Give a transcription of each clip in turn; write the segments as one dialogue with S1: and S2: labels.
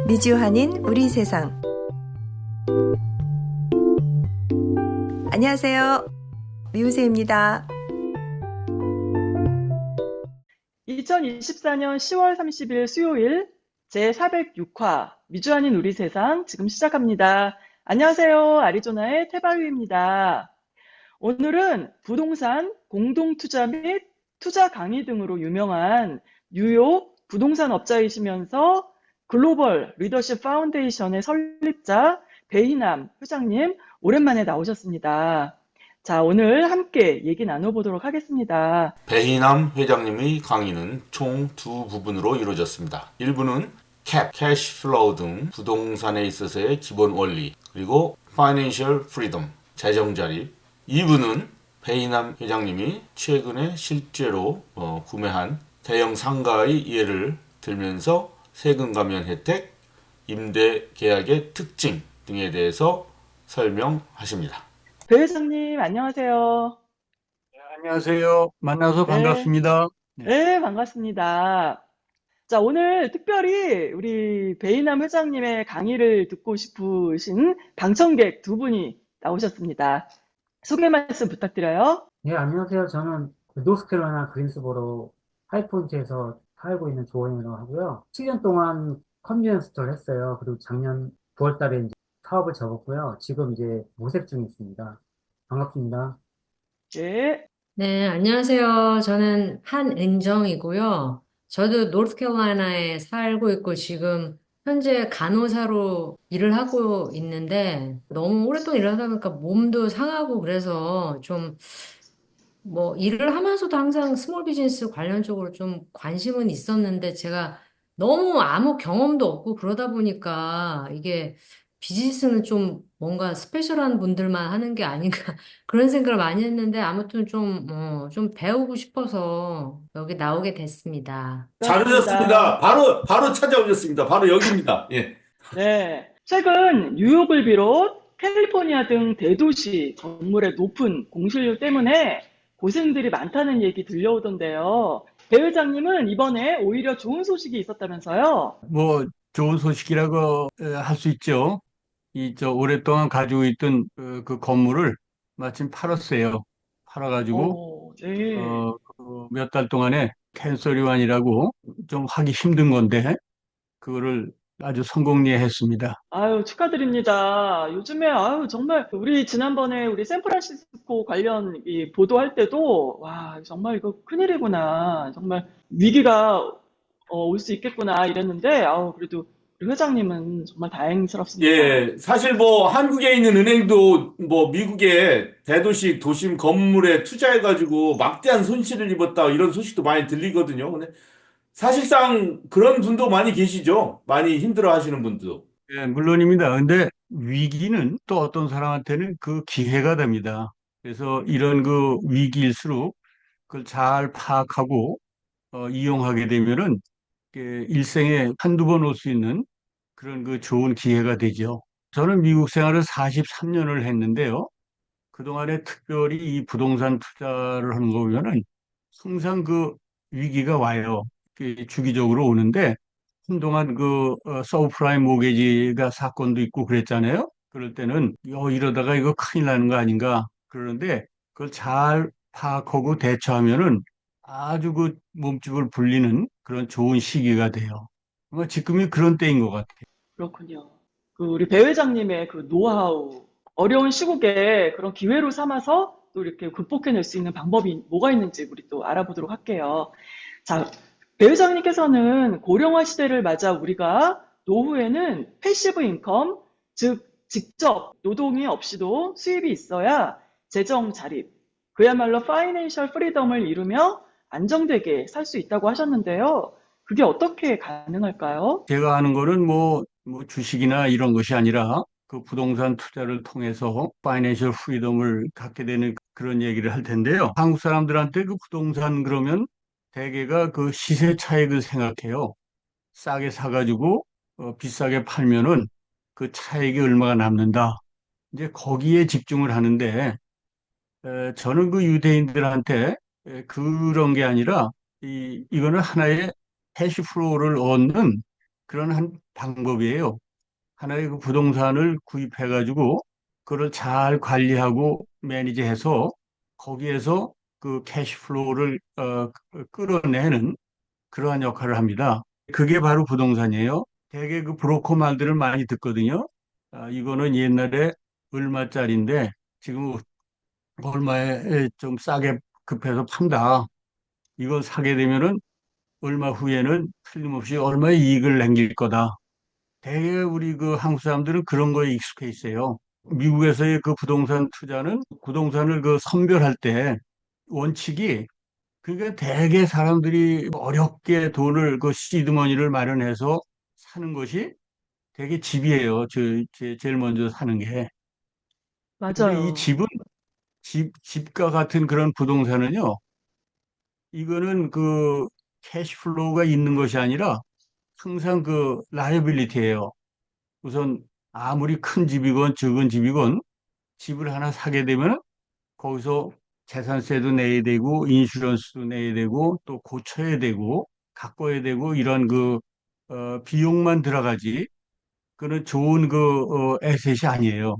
S1: 미주한인 우리 세상. 안녕하세요. 미우새입니다.
S2: 2024년 10월 30일 수요일 제406화 미주한인 우리 세상 지금 시작합니다. 안녕하세요. 아리조나의 태바유입니다. 오늘은 부동산 공동투자 및 투자 강의 등으로 유명한 뉴욕 부동산 업자이시면서 글로벌 리더십 파운데이션의 설립자 배희남 회장님 오랜만에 나오셨습니다. 자, 오늘 함께 얘기 나눠보도록 하겠습니다.
S3: 배희남 회장님의 강의는 총 두 부분으로 이루어졌습니다. 1부는 캡, 캐시플로우 등 부동산에 있어서의 기본 원리, 그리고 파이낸셜 프리덤, 재정 자립. 2부는 배희남 회장님이 최근에 실제로 구매한 대형 상가의 예를 들면서 세금 감면 혜택, 임대 계약의 특징 등에 대해서 설명하십니다.
S2: 배 회장님, 안녕하세요.
S4: 안녕하세요. 만나서
S2: 네,
S4: 반갑습니다. 네.
S2: 네, 반갑습니다. 자, 오늘 특별히 우리 베이남 회장님의 강의를 듣고 싶으신 방청객 두 분이 나오셨습니다. 소개 말씀 부탁드려요.
S5: 네, 안녕하세요. 저는 노스캐롤라이나 그린스보로 하이포인트에서 살고 있는 조원이라고 하고요. 7년 동안 컨비니언스 스토어를 했어요. 그리고 작년 9월 달에 이제 사업을 접었고요. 지금 이제 모색 중에 있습니다. 반갑습니다.
S2: 네,
S6: 네, 안녕하세요. 저는 한은정이고요. 저도 노스캐롤라이나에 살고 있고 지금 현재 간호사로 일을 하고 있는데 너무 오랫동안 일하다 보니까 몸도 상하고 그래서 좀 뭐 일을 하면서도 항상 스몰 비즈니스 관련 쪽으로 좀 관심은 있었는데 제가 너무 아무 경험도 없고 그러다 보니까 이게 비즈니스는 좀 뭔가 스페셜한 분들만 하는 게 아닌가 그런 생각을 많이 했는데 아무튼 좀 배우고 싶어서 여기 나오게 됐습니다.
S3: 잘하셨습니다.
S2: 반갑습니다.
S3: 바로 찾아오셨습니다. 바로 여기입니다. 예.
S2: 네, 최근 뉴욕을 비롯 캘리포니아 등 대도시 건물의 높은 공실률 때문에 고생들이 많다는 얘기 들려오던데요. 배 회장님은 이번에 오히려 좋은 소식이 있었다면서요?
S4: 뭐 좋은 소식이라고 할 수 있죠. 오랫동안 가지고 있던 그 건물을 마침 팔았어요. 팔아가지고
S2: 네.
S4: 몇 달 동안에 텐서리완이라고 좀 하기 힘든 건데 그거를 아주 성공리했습니다.
S2: 아유, 축하드립니다. 요즘에, 아유, 정말, 우리 지난번에 우리 샌프란시스코 관련 이 보도할 때도, 와, 정말 이거 큰일이구나. 정말 위기가 올 수 있겠구나 이랬는데, 아우, 그래도 우리 회장님은 정말 다행스럽습니다.
S3: 예, 사실 뭐 한국에 있는 은행도 뭐 미국의 대도시 도심 건물에 투자해가지고 막대한 손실을 입었다 이런 소식도 많이 들리거든요. 근데 사실상 그런 분도 많이 계시죠. 많이 힘들어 하시는 분도.
S4: 예, 물론입니다. 근데 위기는 또 어떤 사람한테는 그 기회가 됩니다. 그래서 이런 그 위기일수록 그걸 잘 파악하고 이용하게 되면은 일생에 한두 번 올 수 있는 그런 그 좋은 기회가 되죠. 저는 미국 생활을 43년을 했는데요. 그동안에 특별히 이 부동산 투자를 하는 거 보면은 항상 그 위기가 와요. 주기적으로 오는데 한동안 서브프라임 모기지가 사건도 있고 그랬잖아요. 그럴 때는 이러다가 이거 큰일 나는 거 아닌가 그러는데 그걸 잘 파악하고 대처하면은 아주 그 몸집을 불리는 그런 좋은 시기가 돼요. 아마 지금이 그런 때인 것 같아요.
S2: 그렇군요. 그 우리 배 회장님의 그 노하우, 어려운 시국에 그런 기회로 삼아서 또 이렇게 극복해낼 수 있는 방법이 뭐가 있는지 우리 또 알아보도록 할게요. 자, 배 회장님께서는 고령화 시대를 맞아 우리가 노후에는 패시브 인컴, 즉 직접 노동이 없이도 수입이 있어야 재정 자립, 그야말로 파이낸셜 프리덤을 이루며 안정되게 살 수 있다고 하셨는데요. 그게 어떻게 가능할까요?
S4: 제가 하는 거는 뭐 주식이나 이런 것이 아니라 그 부동산 투자를 통해서 파이낸셜 프리덤을 갖게 되는 그런 얘기를 할 텐데요. 한국 사람들한테 그 부동산 그러면 대개가 그 시세 차익을 생각해요. 싸게 사가지고 비싸게 팔면은 그 차익이 얼마가 남는다. 이제 거기에 집중을 하는데 저는 그 유대인들한테 그런 게 아니라 이거는 하나의 캐시플로우를 얻는 그런 한 방법이에요. 하나의 그 부동산을 구입해가지고 그걸 잘 관리하고 매니지해서 거기에서 그 캐시플로우를 끌어내는 그러한 역할을 합니다. 그게 바로 부동산이에요. 대개 그 브로커 말들을 많이 듣거든요. 이거는 옛날에 얼마짜리인데 지금 얼마에 좀 싸게 급해서 판다. 이거 사게 되면은 얼마 후에는 틀림없이 얼마의 이익을 남길 거다. 대개 우리 그 한국 사람들은 그런 거에 익숙해 있어요. 미국에서의 그 부동산 투자는 부동산을 그 선별할 때 원칙이 그러니까 대개 사람들이 어렵게 돈을 그 시드머니를 마련해서 사는 것이 되게 집이에요. 제일 먼저 사는 게. 근데 이
S2: 맞아요.
S4: 집은 집과 같은 그런 부동산은요. 이거는 그 캐시플로우가 있는 것이 아니라 항상 그 라이빌리티예요. 우선 아무리 큰 집이건 적은 집이건 집을 하나 사게 되면 거기서 재산세도 내야 되고 인슈런스도 내야 되고 또 고쳐야 되고 가꿔야 되고 이런 그 비용만 들어가지 그는 좋은 에셋이 아니에요.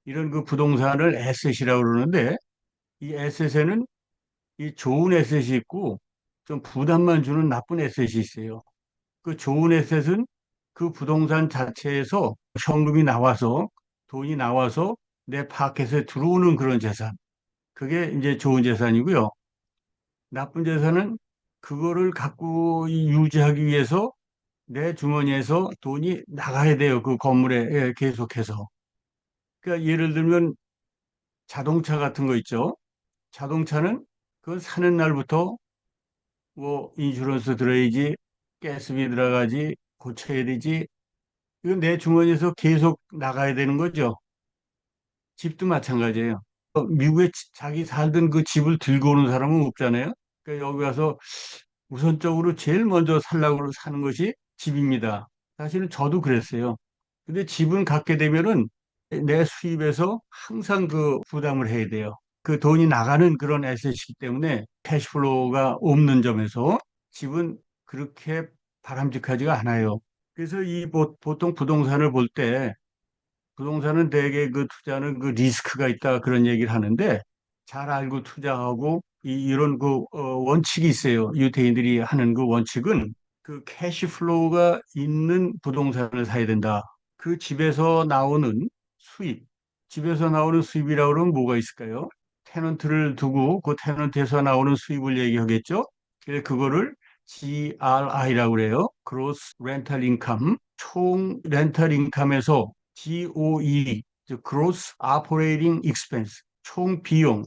S4: 이런 그 부동산을 에셋이라고 그러는데 이 에셋에는 이 좋은 에셋이 있고 좀 부담만 주는 나쁜 에셋이 있어요. 그 좋은 에셋은 그 부동산 자체에서 현금이 나와서 돈이 나와서 내 파켓에 들어오는 그런 재산. 그게 이제 좋은 재산이고요. 나쁜 재산은 그거를 갖고 유지하기 위해서 내 주머니에서 돈이 나가야 돼요. 그 건물에 계속해서. 그러니까 예를 들면 자동차 같은 거 있죠. 자동차는 그걸 사는 날부터 뭐 인슈런스 들어야지, 가스비 들어가지, 고쳐야 되지. 이건 내 주머니에서 계속 나가야 되는 거죠. 집도 마찬가지예요. 미국에 자기 살던 그 집을 들고 오는 사람은 없잖아요. 그러니까 여기 와서 우선적으로 제일 먼저 살라고 사는 것이 집입니다. 사실은 저도 그랬어요. 근데 집은 갖게 되면은 내 수입에서 항상 그 부담을 해야 돼요. 그 돈이 나가는 그런 에셋이기 때문에 캐시플로우가 없는 점에서 집은 그렇게 바람직하지가 않아요. 그래서 보통 부동산을 볼 때 부동산은 대개 그 투자는 그 리스크가 있다 그런 얘기를 하는데 잘 알고 투자하고 이런 원칙이 있어요. 유태인들이 하는 그 원칙은 그 캐시플로우가 있는 부동산을 사야 된다. 그 집에서 나오는 수입, 집에서 나오는 수입이라고 그러면 뭐가 있을까요? 테넌트를 두고 그 테넌트에서 나오는 수입을 얘기하겠죠. 그래서 그거를 GRI라고 그래요. Gross Rental Income, 총 렌탈 인컴에서 GOE, 즉 Gross Operating Expense, 총 비용,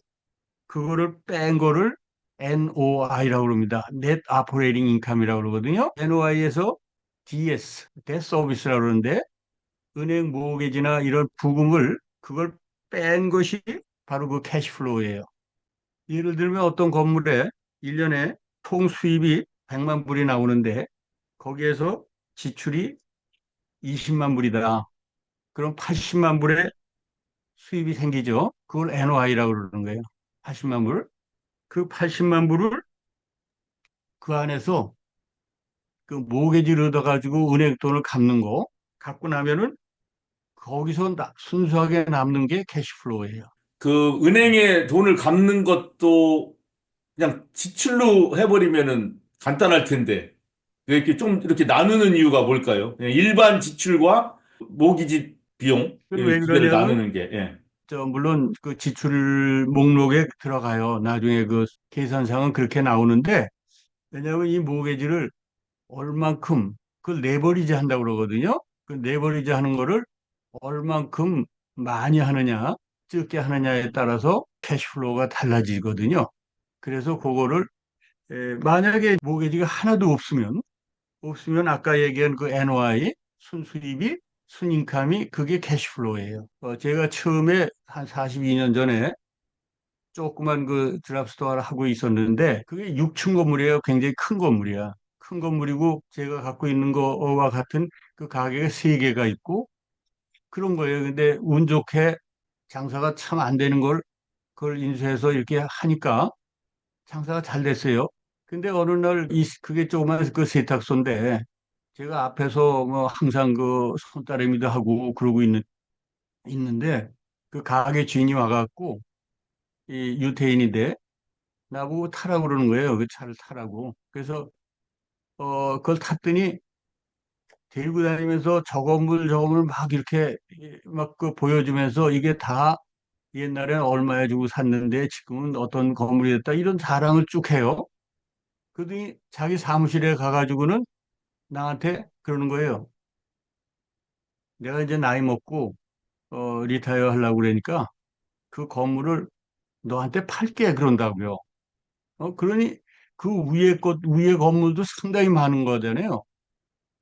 S4: 그거를 뺀 거를 NOI라고 그럽니다. Net Operating Income이라고 그러거든요. NOI에서 DS, Debt Service라고 그러는데 은행 모기지나 이런 부금을 그걸 뺀 것이 바로 그 캐시플로우예요. 예를 들면 어떤 건물에 1년에 총 수입이 100만 불이 나오는데 거기에서 지출이 20만 불이다. 그럼 80만 불의 수입이 생기죠. 그걸 NOI라고 그러는 거예요. 80만 불. 그 80만 불을 그 안에서 그 모기지를 얻어가지고 은행 돈을 갚는 거 갚고 나면은 거기서 순수하게 남는 게 캐시플로우예요.
S3: 그 은행에 돈을 갚는 것도 그냥 지출로 해버리면은 간단할 텐데 왜 이렇게 좀 이렇게 나누는 이유가 뭘까요? 그냥 일반 지출과 모기지 비용
S4: 그건
S3: 이
S4: 왜
S3: 두 개를
S4: 그러냐면
S3: 나누는 게 예.
S4: 물론 그 지출 목록에 들어가요. 나중에 그 계산상은 그렇게 나오는데 왜냐하면 이 모기지를 얼만큼 그걸 레버리지 한다고 그러거든요. 그 레버리지 하는 거를 얼만큼 많이 하느냐, 적게 하느냐에 따라서 캐시플로우가 달라지거든요. 그래서 그거를 만약에 모기지가 하나도 없으면 아까 얘기한 그 NOI 순수입이 순인감이 그게 캐시플로우예요. 제가 처음에 한 42년 전에 조그만 그 드랍스토어를 하고 있었는데 그게 6층 건물이에요. 굉장히 큰 건물이야. 큰 건물이고 제가 갖고 있는 거와 같은 그 가게가 세 개가 있고 그런 거예요. 근데 운 좋게 장사가 참 안 되는 걸 그걸 인수해서 이렇게 하니까 장사가 잘 됐어요. 근데 어느 날 그게 조그만 그 세탁소인데 제가 앞에서 뭐 항상 그 손따래미도 하고 그러고 있는데 그 가게 주인이 와갖고 이 유태인인데 나보고 타라고 그러는 거예요. 그 차를 타라고. 그래서 그걸 탔더니 데리고 다니면서 저건물 막 이렇게 막 그 보여주면서 이게 다 옛날엔 얼마에 주고 샀는데 지금은 어떤 건물이 됐다 이런 자랑을 쭉 해요. 그러더니 자기 사무실에 가가지고는 나한테 그러는 거예요. 내가 이제 나이 먹고 리타이어 하려고 그러니까 그 건물을 너한테 팔게 그런다고요. 그러니 그 위에 건물도 상당히 많은 거잖아요.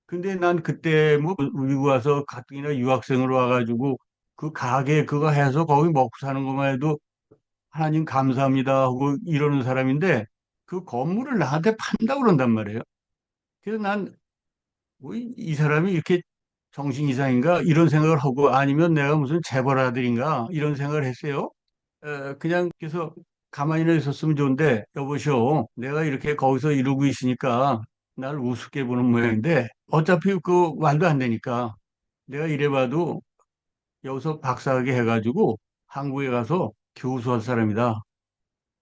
S4: 근데 난 그때 뭐 미국 와서 가뜩이나 유학생으로 와가지고 그 가게 그거 해서 거기 먹고 사는 것만 해도 하나님 감사합니다 하고 이러는 사람인데 그 건물을 나한테 판다 그런단 말이에요. 그래서 난 뭐 이 사람이 이렇게 정신 이상인가 이런 생각을 하고 아니면 내가 무슨 재벌 아들인가 이런 생각을 했어요. 그냥 그래서 가만히는 있었으면 좋은데 여보시오 내가 이렇게 거기서 이러고 있으니까 날 우습게 보는 모양인데 어차피 그 말도 안 되니까 내가 이래봐도 여기서 박사학위 해가지고 한국에 가서 교수할 사람이다.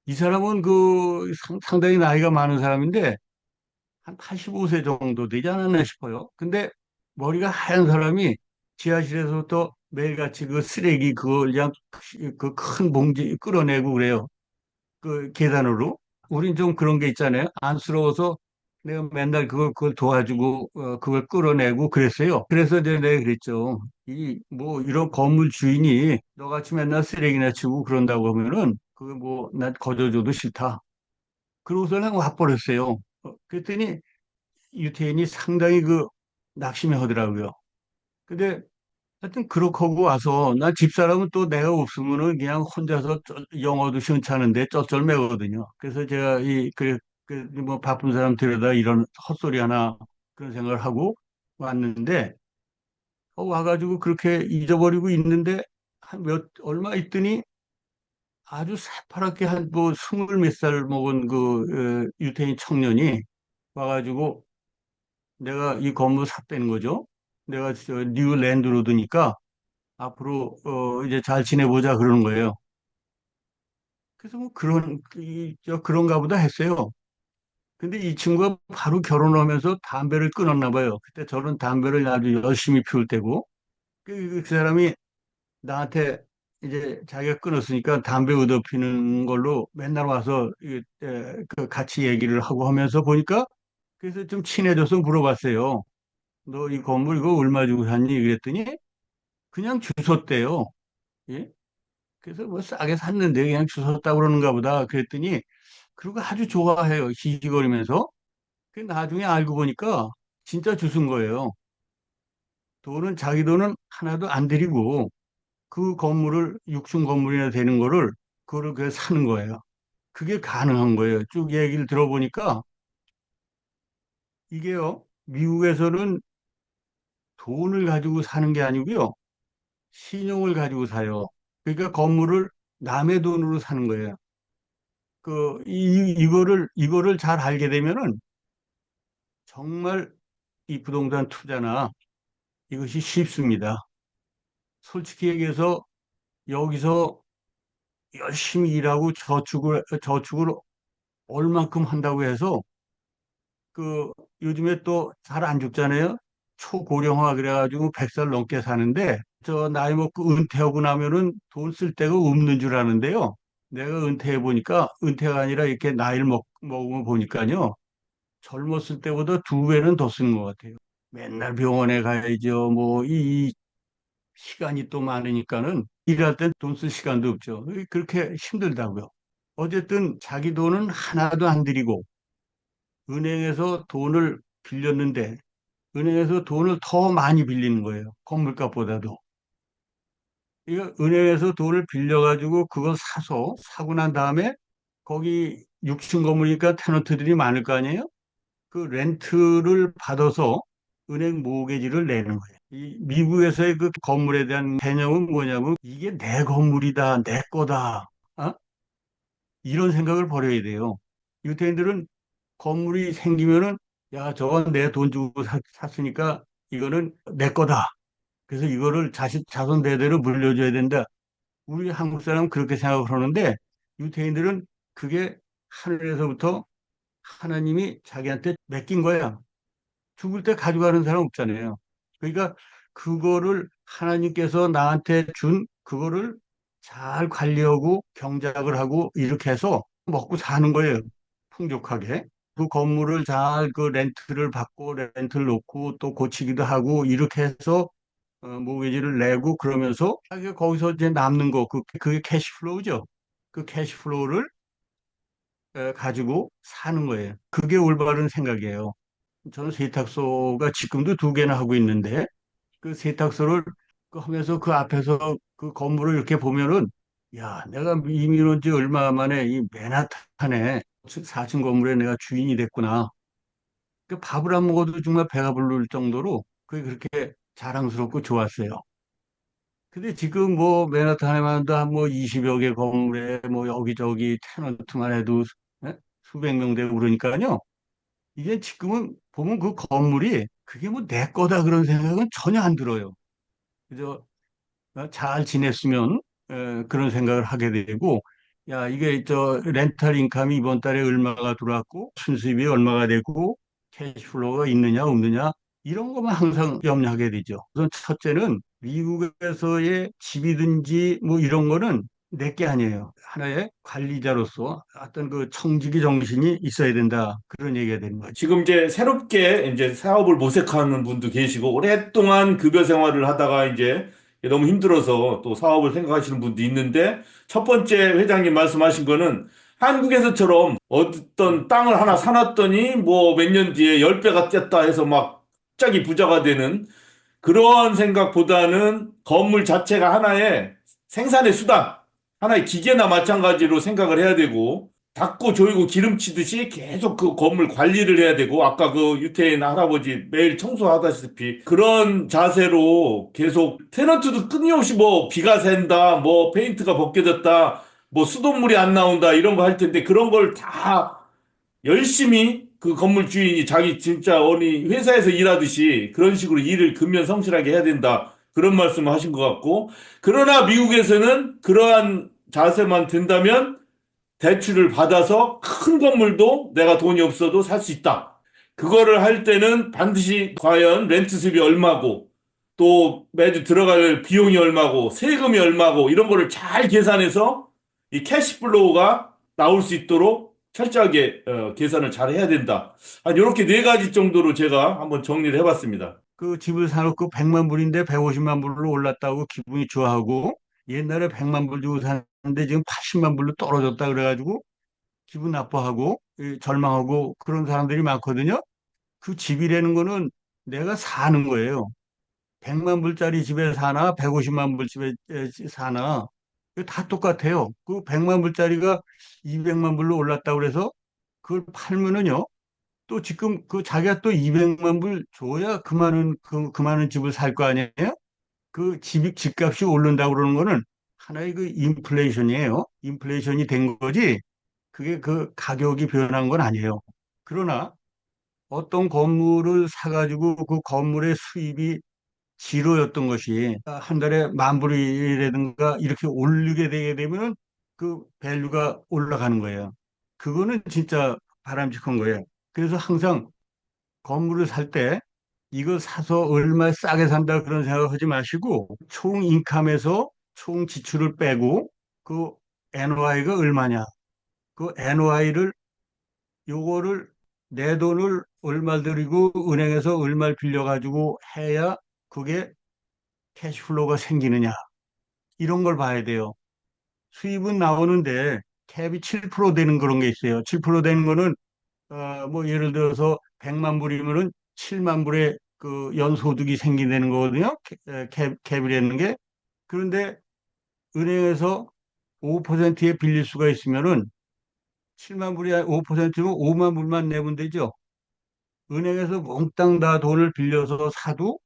S4: 이 사람은 그 상당히 나이가 많은 사람인데 한 85세 정도 되지 않았나 싶어요. 근데 머리가 하얀 사람이 지하실에서부터 매일같이 그 쓰레기 그걸 그냥 그 큰 봉지 끌어내고 그래요. 그 계단으로. 우린 좀 그런 게 있잖아요. 안쓰러워서 내가 맨날 그걸 도와주고 그걸 끌어내고 그랬어요. 그래서 이제 내가 그랬죠. 이 뭐 이런 건물 주인이 너같이 맨날 쓰레기나 치우고 그런다고 하면은 그거 뭐 난 거저줘도 싫다. 그러고서는 와버렸어요. 그랬더니 유태인이 상당히 그 낙심해 하더라고요. 근데 하여튼 그렇게 하고 와서 나 집사람은 또 내가 없으면은 그냥 혼자서 영어도 시원찮은데 쩔쩔매거든요. 그래서 제가 뭐 바쁜 사람 데려다 이런 헛소리 하나 그런 생각을 하고 왔는데 와가지고 그렇게 잊어버리고 있는데 얼마 있더니 아주 새파랗게 한 뭐 스물 몇 살 먹은 그 유태인 청년이 와가지고 내가 이 건물 샀다는 거죠. 내가 저 뉴랜드로드니까 앞으로 이제 잘 지내보자 그러는 거예요. 그래서 뭐 그런가 보다 했어요. 근데 이 친구가 바로 결혼하면서 담배를 끊었나 봐요. 그때 저는 담배를 아주 열심히 피울 때고 그 사람이 나한테 이제 자기가 끊었으니까 담배 얻어 피는 걸로 맨날 와서 그 같이 얘기를 하고 하면서 보니까 그래서 좀 친해져서 물어봤어요. 너 이 건물 이거 얼마 주고 샀니? 그랬더니 그냥 주웠대요. 예? 그래서 뭐 싸게 샀는데 그냥 주웠다 그러는가 보다. 그랬더니 그리고 아주 좋아해요. 히히거리면서. 그 나중에 알고 보니까 진짜 주운 거예요. 자기 돈은 하나도 안 들이고 그 건물을 육층 건물이나 되는 거를 그거를 그냥 사는 거예요. 그게 가능한 거예요. 쭉 얘기를 들어보니까 이게요. 미국에서는 돈을 가지고 사는 게 아니고요. 신용을 가지고 사요. 그러니까 건물을 남의 돈으로 사는 거예요. 이거를 잘 알게 되면은 정말 이 부동산 투자나 이것이 쉽습니다. 솔직히 얘기해서 여기서 열심히 일하고 저축을 얼만큼 한다고 해서 그 요즘에 또 잘 안 죽잖아요. 초고령화 그래가지고 100살 넘게 사는데 저 나이 먹고 은퇴하고 나면은 돈 쓸 데가 없는 줄 아는데요. 내가 은퇴해 보니까 은퇴가 아니라 이렇게 먹으면 보니까요. 젊었을 때보다 두 배는 더 쓰는 것 같아요. 맨날 병원에 가야죠. 뭐 이 시간이 또 많으니까는 일할 땐 돈 쓸 시간도 없죠. 그렇게 힘들다고요. 어쨌든 자기 돈은 하나도 안 들이고 은행에서 돈을 빌렸는데 은행에서 돈을 더 많이 빌리는 거예요. 건물값보다도. 이거 은행에서 돈을 빌려가지고 그걸 사고 난 다음에 거기 6층 건물이니까 테너트들이 많을 거 아니에요? 그 렌트를 받아서 은행 모기지를 내는 거예요. 이 미국에서의 그 건물에 대한 개념은 뭐냐면 이게 내 건물이다, 내 거다. 어? 이런 생각을 버려야 돼요. 유태인들은 건물이 생기면은 야, 저건 내 돈 주고 샀으니까 이거는 내 거다. 그래서 이거를 자손 대대로 물려줘야 된다. 우리 한국 사람은 그렇게 생각을 하는데 유태인들은 그게 하늘에서부터 하나님이 자기한테 맡긴 거야. 죽을 때 가져가는 사람 없잖아요. 그러니까 그거를 하나님께서 나한테 준 그거를 잘 관리하고 경작을 하고 이렇게 해서 먹고 사는 거예요. 풍족하게. 그 건물을 잘 그 렌트를 받고 렌트를 놓고 또 고치기도 하고 이렇게 해서 모기지를 내고 그러면서 자기가 거기서 이제 남는 거 그게 캐시플로우죠. 그 캐시플로우를 가지고 사는 거예요. 그게 올바른 생각이에요. 저는 세탁소가 지금도 두 개나 하고 있는데 그 세탁소를 하면서 그 앞에서 그 건물을 이렇게 보면은 야, 내가 이민 온 지 얼마 만에 이 맨하탄에 4층 건물에 내가 주인이 됐구나. 그 밥을 안 먹어도 정말 배가 부를 정도로 그게 그렇게 자랑스럽고 좋았어요. 근데 지금 뭐 맨하탄에만도 한 뭐 20여 개 건물에 뭐 여기저기 테넌트만 해도 수백 명 되고 그러니까요. 이게 지금은 보면 그 건물이 그게 뭐 내 거다 그런 생각은 전혀 안 들어요. 그저 잘 지냈으면 그런 생각을 하게 되고 야 이게 저 렌탈 인감이 이번 달에 얼마가 들어왔고 순수입이 얼마가 되고 캐시플로우가 있느냐 없느냐 이런 것만 항상 염려하게 되죠. 우선 첫째는 미국에서의 집이든지 뭐 이런 거는 내 게 아니에요. 하나의 관리자로서 어떤 그 청지기 정신이 있어야 된다. 그런 얘기가 되는 거죠.
S3: 지금 이제 새롭게 이제 사업을 모색하는 분도 계시고 오랫동안 급여 생활을 하다가 이제 너무 힘들어서 또 사업을 생각하시는 분도 있는데 첫 번째 회장님 말씀하신 거는 한국에서처럼 어떤 땅을 하나 사놨더니 뭐 몇 년 뒤에 10배가 뛰었다 해서 막 갑자기 부자가 되는 그런 생각보다는 건물 자체가 하나의 생산의 수단, 하나의 기계나 마찬가지로 생각을 해야 되고, 닦고 조이고 기름치듯이 계속 그 건물 관리를 해야 되고, 아까 그 유태인 할아버지 매일 청소하다시피 그런 자세로 계속 테너트도 끊임없이 뭐 비가 샌다, 뭐 페인트가 벗겨졌다, 뭐 수돗물이 안 나온다 이런 거 할 텐데 그런 걸 다 열심히 그 건물 주인이 자기 진짜 어디 회사에서 일하듯이 그런 식으로 일을 근면성실하게 해야 된다. 그런 말씀을 하신 것 같고. 그러나 미국에서는 그러한 자세만 든다면 대출을 받아서 큰 건물도 내가 돈이 없어도 살 수 있다. 그거를 할 때는 반드시 과연 렌트 수입이 얼마고 또 매주 들어갈 비용이 얼마고 세금이 얼마고 이런 거를 잘 계산해서 이 캐시플로우가 나올 수 있도록 철저하게 계산을 잘 해야 된다. 한 이렇게 네 가지 정도로 제가 한번 정리를 해봤습니다.
S4: 그 집을 사놓고 100만 불인데 150만 불로 올랐다고 기분이 좋아하고 옛날에 100만 불 주고 샀는데 지금 80만 불로 떨어졌다 그래가지고 기분 나빠하고 절망하고 그런 사람들이 많거든요. 그 집이라는 거는 내가 사는 거예요. 100만 불짜리 집에 사나 150만 불 집에 사나 이거 다 똑같아요. 그 100만 불짜리가 200만 불로 올랐다고 그래서 그걸 팔면은요. 또 지금 그 자기가 또 200만 불 줘야 그 많은 집을 살 거 아니에요? 그 집값이 오른다고 그러는 거는 하나의 그 인플레이션이에요. 인플레이션이 된 거지. 그게 그 가격이 변한 건 아니에요. 그러나 어떤 건물을 사가지고 그 건물의 수입이 지로였던 것이 한 달에 만 불이라든가 이렇게 올리게 되게 되면 그 밸류가 올라가는 거예요. 그거는 진짜 바람직한 거예요. 그래서 항상 건물을 살 때 이거 사서 얼마 싸게 산다 그런 생각 하지 마시고 총 인컴에서 총 지출을 빼고 그 NOI가 얼마냐. 그 NOI를 요거를 내 돈을 얼마 들이고 은행에서 얼마 빌려가지고 해야 그게 캐시플로우가 생기느냐. 이런 걸 봐야 돼요. 수입은 나오는데 캡이 7% 되는 그런 게 있어요. 7% 되는 거는 뭐 예를 들어서 100만 불이면은 7만 불의 그 연소득이 생기는 거거든요. 캡이라는 게. 그런데 은행에서 5%에 빌릴 수가 있으면은 7만 불이 5%면 5만 불만 내면 되죠. 은행에서 몽땅 다 돈을 빌려서 사도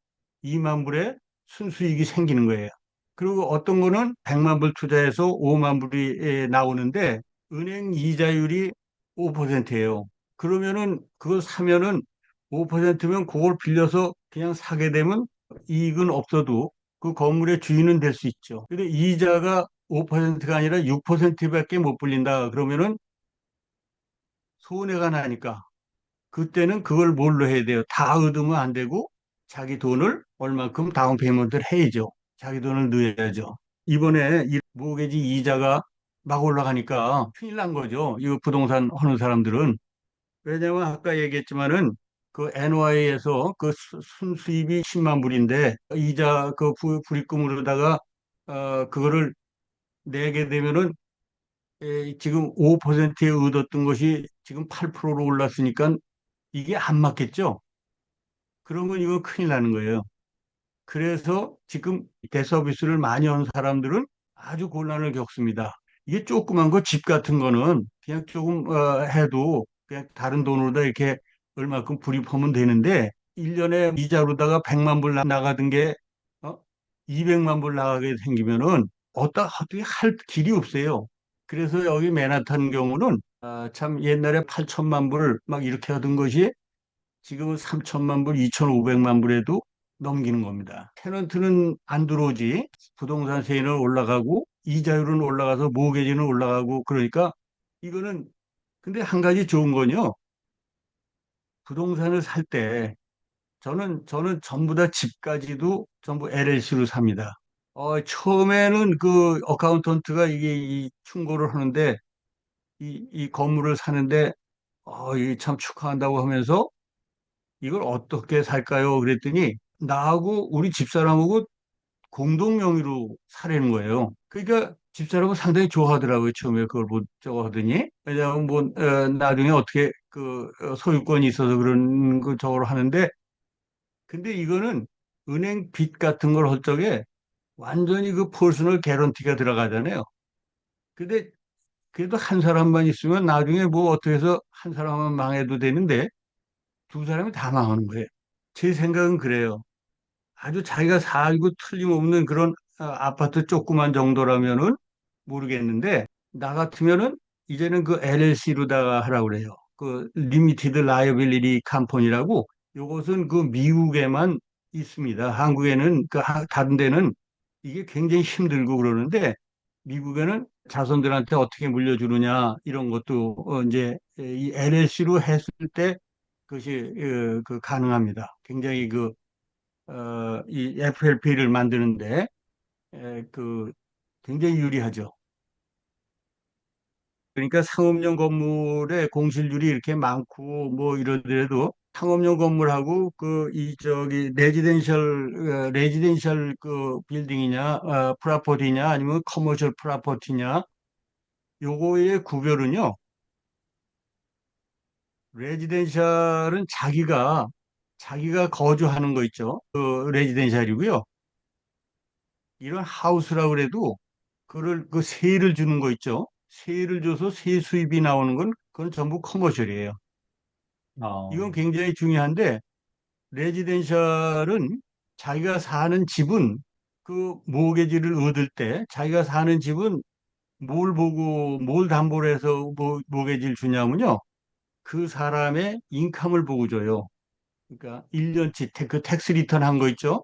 S4: 2만 불의 순수익이 생기는 거예요. 그리고 어떤 거는 100만 불 투자해서 5만 불이 나오는데 은행 이자율이 5%예요. 그러면은 그걸 사면은 5%면 그걸 빌려서 그냥 사게 되면 이익은 없어도 그 건물의 주인은 될 수 있죠. 근데 이자가 5%가 아니라 6%밖에 못 불린다. 그러면은 손해가 나니까 그때는 그걸 뭘로 해야 돼요? 다 얻으면 안 되고 자기 돈을 얼마큼 다운 페이먼트를 해야죠. 자기 돈을 넣어야죠. 이번에 이 모기지 이자가 막 올라가니까 큰일 난 거죠. 이거 부동산 하는 사람들은. 왜냐면 아까 얘기했지만은 그 NY에서 그 순수입이 10만 불인데 이자 그 불입금으로다가 그거를 내게 되면은 지금 5%에 얻었던 것이 지금 8%로 올랐으니까 이게 안 맞겠죠? 그러면 이거 큰일 나는 거예요. 그래서 지금 대서비스를 많이 하는 사람들은 아주 곤란을 겪습니다. 이게 조그만 거 집 같은 거는 그냥 조금 해도 그냥 다른 돈으로다 이렇게 얼마큼 불입하면 되는데 1년에 이자로다가 100만 불 나가던 게 어? 200만 불 나가게 생기면은 어떻게 할 길이 없어요. 그래서 여기 맨하탄 경우는 참 옛날에 8천만 불 막 이렇게 하던 것이 지금은 3천만 불, 2,500만 불에도 넘기는 겁니다. 테넌트는 안 들어오지. 부동산 세율은 올라가고 이자율은 올라가서 모기지는 올라가고 그러니까 이거는 근데 한 가지 좋은 건요. 부동산을 살 때 저는 전부 다 집까지도 전부 LLC로 삽니다. 처음에는 그 어카운턴트가 이게 이 충고를 하는데 이 건물을 사는데 이게 참 축하한다고 하면서 이걸 어떻게 살까요? 그랬더니 나하고 우리 집사람하고 공동 명의로 사려는 거예요. 그러니까 집사람은 상당히 좋아하더라고요. 처음에 그걸 저거 하더니. 왜냐하면 뭐 나중에 어떻게 그 소유권이 있어서 그런 거 저걸 하는데 근데 이거는 은행 빚 같은 걸 할 적에 완전히 그 퍼스널 개런티가 들어가잖아요. 근데 그래도 한 사람만 있으면 나중에 뭐 어떻게 해서 한 사람만 망해도 되는데 두 사람이 다 망하는 거예요. 제 생각은 그래요. 아주 자기가 살고 틀림없는 그런 아파트 조그만 정도라면은 모르겠는데 나 같으면은 이제는 그 LLC로다가 하라고 그래요. 그 리미티드 라이어빌리티 컴퍼니라고 요것은 그 미국에만 있습니다. 한국에는 다른 데는 이게 굉장히 힘들고 그러는데 미국에는 자손들한테 어떻게 물려주느냐 이런 것도 이제 이 LLC로 했을 때 그것이 그 가능합니다. 굉장히 이 FLP를 만드는데 그 굉장히 유리하죠. 그러니까 상업용 건물의 공실률이 이렇게 많고 뭐 이러더라도 상업용 건물하고 그 이 저기 레지덴셜 그 빌딩이냐 프라퍼티냐 아니면 커머셜 프라퍼티냐 요거의 구별은요. 레지덴셜은 자기가 거주하는 거 있죠. 그 레지덴셜이고요. 이런 하우스라고 그래도 그를 그 세를 주는 거 있죠. 세를 줘서 세 수입이 나오는 건 그건 전부 커머셜이에요. 이건
S5: 어,
S4: 굉장히 중요한데 레지덴셜은 자기가 사는 집은 그 모기지를 얻을 때 자기가 사는 집은 뭘 보고 뭘 담보로 해서 모기지를 주냐면요. 그 사람의 인컴을 보고 줘요. 그러니까 1년치 그 텍스 리턴 한 거 있죠.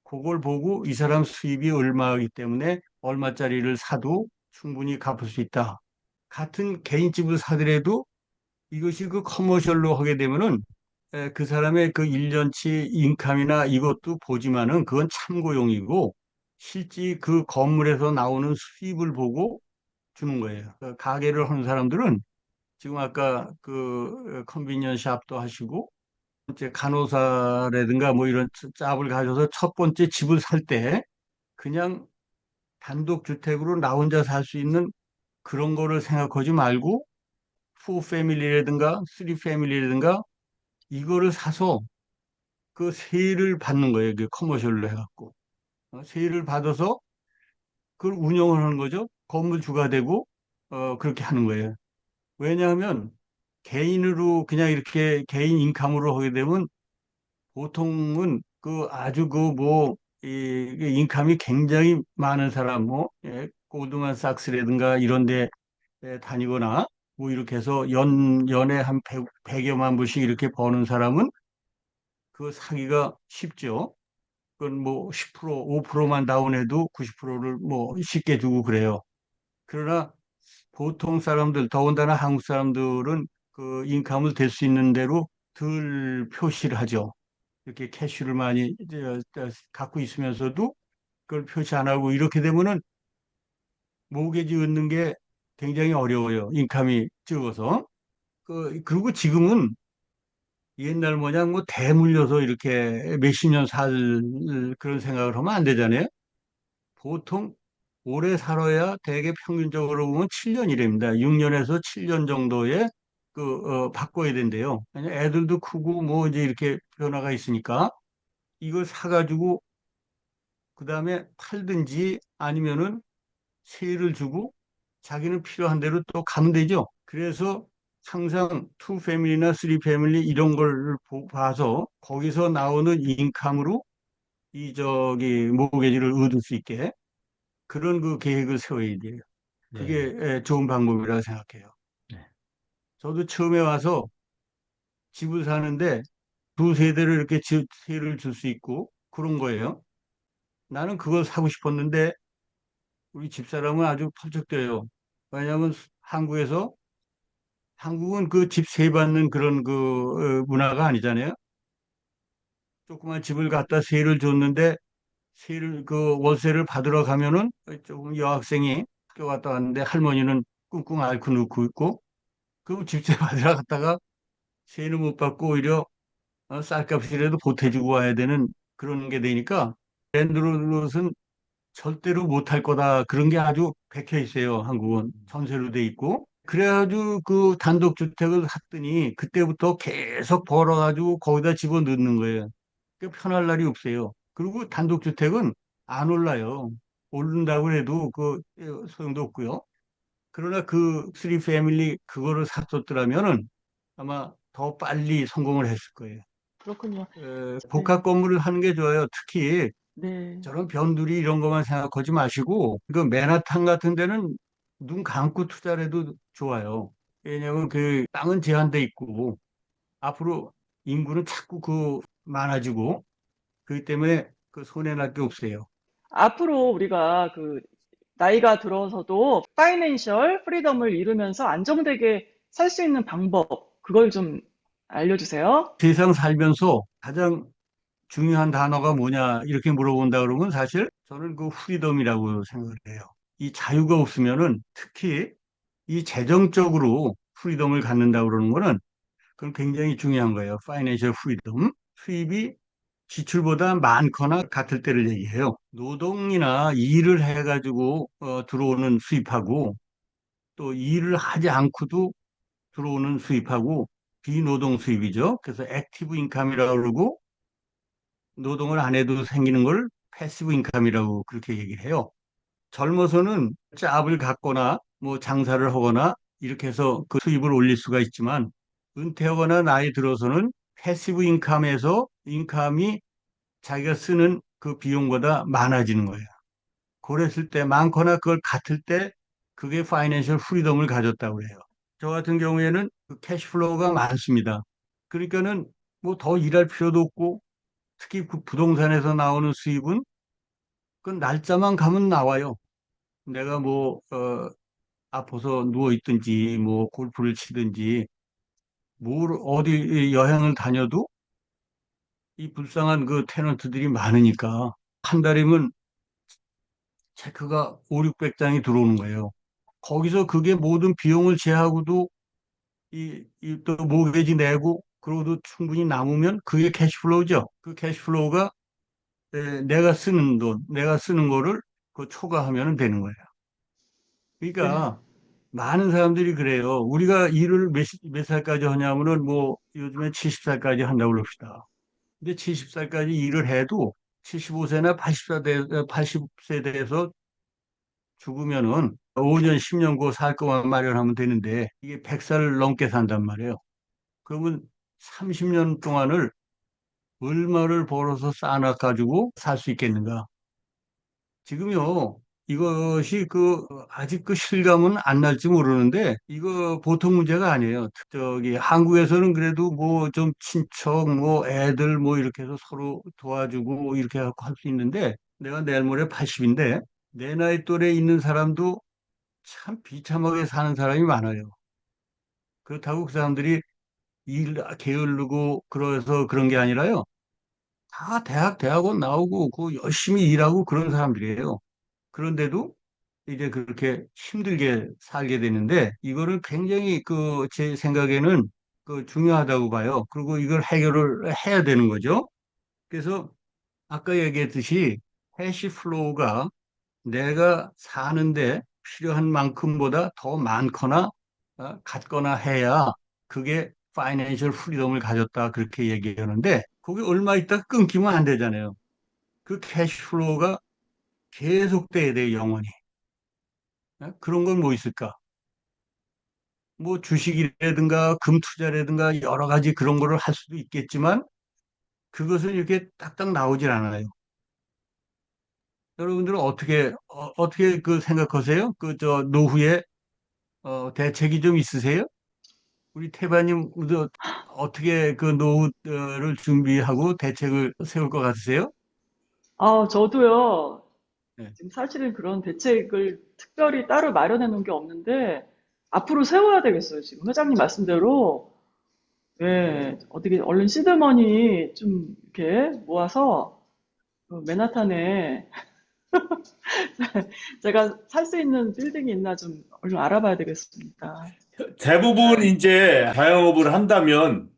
S4: 그걸 보고 이 사람 수입이 얼마이기 때문에 얼마짜리를 사도 충분히 갚을 수 있다. 같은 개인집을 사더라도 이것이 그 커머셜로 하게 되면은 그 사람의 그 1년치 인감이나 이것도 보지만은 그건 참고용이고 실제 그 건물에서 나오는 수입을 보고 주는 거예요. 그 가게를 하는 사람들은 지금 아까 그 컨비니언스 샵도 하시고 이제 간호사라든가 뭐 이런 짭을 가져서 첫 번째 집을 살 때 그냥 단독 주택으로 나 혼자 살 수 있는 그런 거를 생각하지 말고 포 패밀리라든가 쓰리 패밀리라든가 이거를 사서 그 세율을 받는 거예요. 그 커머셜로 해갖고 세율을 받아서 그걸 운영을 하는 거죠. 건물주가 되고 그렇게 하는 거예요. 왜냐하면 개인으로 그냥 이렇게 개인 인감으로 하게 되면 보통은 그 아주 그 뭐 이 인감이 굉장히 많은 사람 뭐 고ldman 삭스라든가 이런 데 다니거나 뭐 이렇게 해서 연에 한 100여만 불씩 이렇게 버는 사람은 그거 사기가 쉽죠. 그건 뭐 10%, 5%만 다운해도 90%를 뭐 쉽게 주고 그래요. 그러나 보통 사람들, 더군다나 한국 사람들은 그 인감을 댈 수 있는 대로 덜 표시를 하죠. 이렇게 캐시를 많이 갖고 있으면서도 그걸 표시 안 하고 이렇게 되면은 모기지 얻는 게 굉장히 어려워요. 인감이 적어서. 그리고 지금은 옛날 모양 뭐 대물려서 이렇게 몇십 년 살 그런 생각을 하면 안 되잖아요. 보통 오래 살아야 대개 평균적으로 보면 7년이랍니다. 6년에서 7년 정도에 바꿔야 된대요. 왜냐면 애들도 크고 뭐 이제 이렇게 변화가 있으니까 이걸 사가지고 그 다음에 팔든지 아니면은 세를 주고 자기는 필요한 대로 또 가면 되죠. 그래서 항상 투 패밀리나 쓰리 패밀리 이런 걸 봐서 거기서 나오는 인감으로 이 저기 모기지를 얻을 수 있게 그런 그 계획을 세워야 돼요.
S7: 네.
S4: 그게 좋은 방법이라고 생각해요.
S7: 네.
S4: 저도 처음에 와서 집을 사는데 두 세대를 이렇게 세를 줄 수 있고 그런 거예요. 나는 그걸 사고 싶었는데 우리 집사람은 아주 펄쩍대요. 왜냐하면 한국은 그 집 세받는 그런 문화가 아니잖아요. 조그만 집을 갖다 세를 줬는데 세를 월세를 받으러 가면은 조금 여학생이 학교 갔다 왔는데 할머니는 끙끙 앓고 눕고 있고 그 집세 받으러 갔다가 세는 못 받고 오히려 쌀값이라도 보태주고 와야 되는 그런 게 되니까 랜드로드는 절대로 못할 거다. 그런 게 아주 백혀 있어요. 한국은 전세로 돼 있고. 그래가지고 그 단독주택을 샀더니 그때부터 계속 벌어가지고 거기다 집어넣는 거예요. 그 편할 날이 없어요. 그리고 단독주택은 안 올라요. 오른다고 해도 소용도 없고요. 그러나 그 쓰리 패밀리 그거를 샀었더라면은 아마 더 빨리 성공을 했을 거예요.
S2: 그렇군요. 네,
S4: 복합 건물을 하는 게 좋아요. 특히
S2: 네.
S4: 저런 변두리 이런 것만 생각하지 마시고 그 맨하탄 같은 데는 눈 감고 투자를 해도 좋아요. 왜냐하면 그 땅은 제한돼 있고 앞으로 인구는 자꾸 많아지고 그렇기 때문에 그 손해 날 게 없어요.
S2: 앞으로 우리가 나이가 들어서도 파이낸셜 프리덤을 이루면서 안정되게 살 수 있는 방법, 그걸 좀 알려주세요.
S4: 세상 살면서 가장 중요한 단어가 뭐냐 이렇게 물어본다 그러면 사실 저는 그 프리덤이라고 생각을 해요. 이 자유가 없으면은 특히 이 재정적으로 프리덤을 갖는다 그러는 거는 그건 굉장히 중요한 거예요. 파이낸셜 프리덤. 수입이 지출보다 많거나 같을 때를 얘기해요. 노동이나 일을 해가지고 들어오는 수입하고 또 일을 하지 않고도 들어오는 수입하고 비노동 수입이죠. 그래서 액티브 인컴이라고 그러고 노동을 안 해도 생기는 걸 패시브 인컴이라고 그렇게 얘기를 해요. 젊어서는 잡을 갖거나 뭐 장사를 하거나 이렇게 해서 그 수입을 올릴 수가 있지만 은퇴하거나 나이 들어서는 패시브 인컴에서 인컴이 자기가 쓰는 그 비용보다 많아지는 거예요. 그랬을 때 많거나 그걸 같을 때 그게 파이낸셜 프리덤을 가졌다고 그래요. 저 같은 경우에는 그 캐시플로우가 많습니다. 그러니까는 뭐 더 일할 필요도 없고 특히 그 부동산에서 나오는 수입은 그 날짜만 가면 나와요. 내가 아파서 누워 있든지 뭐 골프를 치든지 뭘 어디 여행을 다녀도 이 불쌍한 그 테넌트들이 많으니까 한 달이면 체크가 5, 600장이 들어오는 거예요. 거기서 그게 모든 비용을 제하고도 또 모기지 내고 그러고도 충분히 남으면 그게 캐시플로우죠. 그 캐시플로우가 내가 쓰는 돈, 내가 쓰는 거를 초과하면 되는 거예요.
S2: 네,
S4: 그러니까 많은 사람들이 그래요. 우리가 일을 몇 살까지 하냐면은 뭐 요즘에 70살까지 한다고 그럽시다. 근데 70살까지 일을 해도 75세나 80세 돼서 죽으면은 5년, 10년 고 살 것만 마련하면 되는데 이게 100살 넘게 산단 말이에요. 그러면 30년 동안을 얼마를 벌어서 쌓아놔 가지고 살 수 있겠는가? 지금요, 이것이 아직 실감은 안 날지 모르는데, 이거 보통 문제가 아니에요. 저기, 한국에서는 그래도 뭐 좀 친척, 뭐 애들 뭐 이렇게 해서 서로 도와주고 이렇게 해갖고 할 수 있는데, 내가 내일 모레 80인데, 내 나이 또래 있는 사람도 참 비참하게 사는 사람이 많아요. 그렇다고 그 사람들이 일 게으르고 그래서 그런 게 아니라요. 다 대학원 나오고 열심히 일하고 그런 사람들이에요. 그런데도 이제 그렇게 힘들게 살게 되는데 이거를 굉장히 제 생각에는 중요하다고 봐요. 그리고 이걸 해결을 해야 되는 거죠. 그래서 아까 얘기했듯이 해시 플로우가 내가 사는데 필요한 만큼보다 더 많거나 같거나 해야 그게 파이낸셜 프리덤을 가졌다 그렇게 얘기하는데 그게 얼마 있다 끊기면 안 되잖아요. 그 캐시플로우가 계속돼야 돼요, 영원히. 그런 건 뭐 있을까? 뭐 주식이라든가 금 투자라든가 여러 가지 그런 거를 할 수도 있겠지만 그것은 이렇게 딱딱 나오질 않아요. 여러분들은 어떻게 생각하세요? 노후에 대책이 좀 있으세요? 우리 태바님 어떻게 노후를 준비하고 대책을 세울 것 같으세요?
S2: 저도요.
S4: 네.
S2: 지금 사실은 그런 대책을 특별히 따로 마련해 놓은 게 없는데, 앞으로 세워야 되겠어요. 지금 회장님 말씀대로. 예, 어떻게 얼른 시드머니 좀 이렇게 모아서 맨하탄에 제가 살 수 있는 빌딩이 있나 좀 얼른 알아봐야 되겠습니다.
S3: 대부분 이제 자영업을 한다면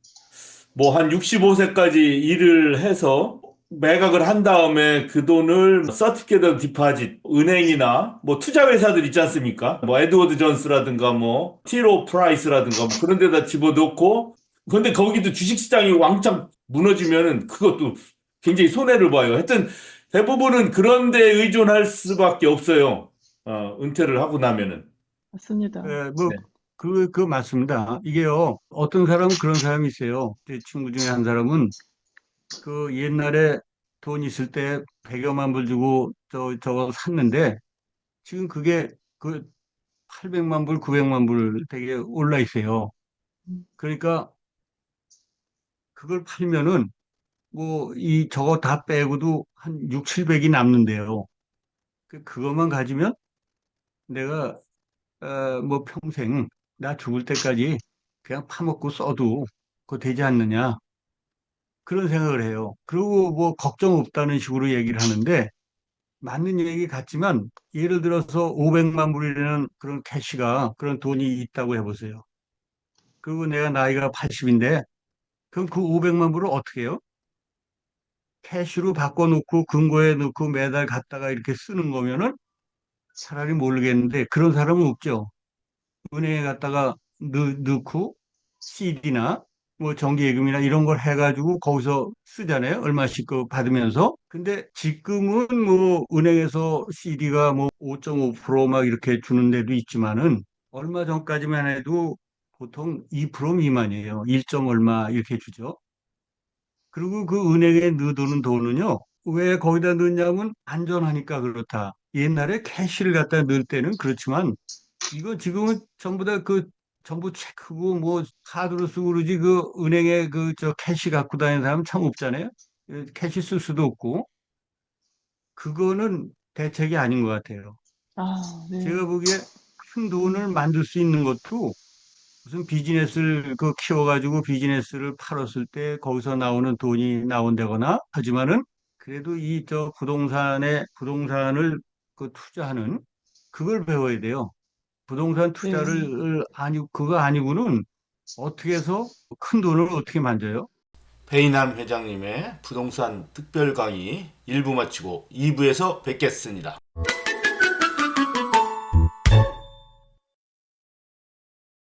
S3: 뭐 한 65세까지 일을 해서 매각을 한 다음에 그 돈을 서티피케이트 디파짓, 은행이나 뭐 투자 회사들 있지 않습니까? 뭐 에드워드 존스라든가 뭐 티로 프라이스라든가 뭐 그런 데다 집어넣고 근데 거기도 주식시장이 왕창 무너지면은 그것도 굉장히 손해를 봐요. 하여튼 대부분은 그런 데 의존할 수밖에 없어요. 은퇴를 하고 나면은.
S2: 맞습니다.
S4: 뭐,
S3: 네.
S4: 맞습니다. 이게요, 어떤 사람은 그런 사람이 있어요. 제 친구 중에 한 사람은 옛날에 돈 있을 때 100여만 불 주고 저거 샀는데 지금 그게 800만 불, 900만 불 되게 올라 있어요. 그러니까 그걸 팔면은 뭐 저거 다 빼고도 한 6, 700이 남는데요. 그것만 가지면 내가 뭐 평생 나 죽을 때까지 그냥 파먹고 써도 그거 되지 않느냐 그런 생각을 해요. 그리고 뭐 걱정 없다는 식으로 얘기를 하는데 맞는 얘기 같지만 예를 들어서 500만 불이라는 그런 캐시가 그런 돈이 있다고 해보세요. 그리고 내가 나이가 80인데 그럼 그 500만 불을 어떻게 해요? 캐시로 바꿔놓고 금고에 넣고 매달 갖다가 이렇게 쓰는 거면은 차라리 모르겠는데 그런 사람은 없죠. 은행에 갖다가 넣고 CD나 뭐 정기예금이나 이런 걸 해가지고 거기서 쓰잖아요. 얼마씩 받으면서. 근데 지금은 뭐 은행에서 CD가 뭐 5.5%막 이렇게 주는 데도 있지만은 얼마 전까지만 해도 보통 2% 미만이에요. 1점 얼마 이렇게 주죠. 그리고 그 은행에 넣어두는 돈은요. 왜 거기다 넣냐면 안전하니까 그렇다. 옛날에 캐시를 갖다 넣을 때는 그렇지만 이거 지금은 전부 다 전부 체크고 뭐 카드로 쓰고 그러지 은행에 캐시 갖고 다니는 사람 참 없잖아요. 캐시 쓸 수도 없고 그거는 대책이 아닌 것 같아요.
S2: 네.
S4: 제가 보기에 큰 돈을 만들 수 있는 것도 무슨 비즈니스를 키워가지고 비즈니스를 팔았을 때 거기서 나오는 돈이 나온다거나 하지만은 그래도 부동산을 투자하는 그걸 배워야 돼요. 부동산
S2: 네.
S4: 투자를 그거 아니고는 어떻게 해서 큰 돈을 어떻게 만져요?
S3: 배인환 회장님의 부동산 특별 강의 1부 마치고 2부에서 뵙겠습니다.